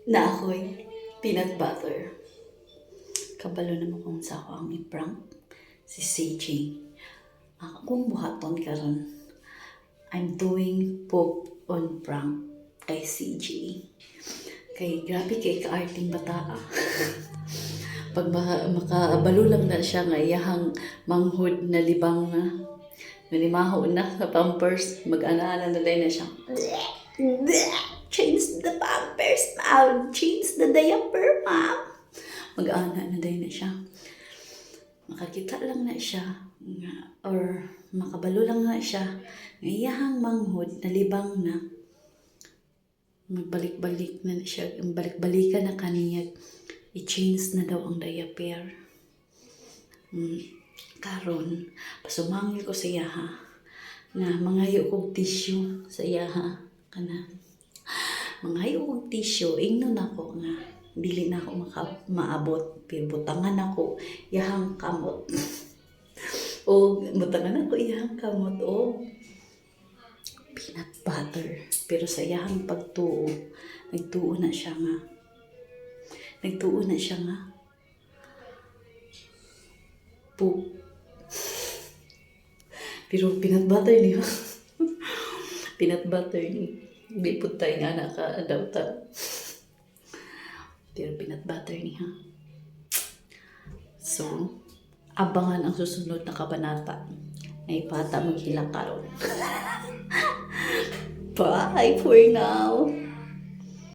na ako'y peanut butter. Kabalo naman kung sa ako ang i-prank si CJ. Akong buhaton karon. I'm doing poop on prank kay CJ. Kay grabe kay kaarting bata. Pag makabalo lang na siya nga iyahang manghud na libang na nalimaho na sa pampers, mag-ana-ana na na siya. Change the pampers, ma'am. Change the diaper, ma'am. Mag-ana na na siya. Makakita lang na siya or makabalo lang na siya nga iyahang manghud na libang na magbalik-balik na siya, balik-balikan na kaniya, i-change na daw ang diaper. Karon pasumangil ko sa iyaha nga mangayo kog tissue sa iyaha kana mangayo kog tissue ingnon ako nga dili na ako maabot butangan ako iyahang kamot o butangan ako iyahang kamot o peanut butter pero sa iyahang pagtuo nagtuo na siya nga poop. Pero peanut butter niya. Peanut butter ni. Hindi po tayo nga naka-adapta. Pero peanut butter niya. So, abangan ang susunod na kabanata. Ay pata maghila karon. Bye for now.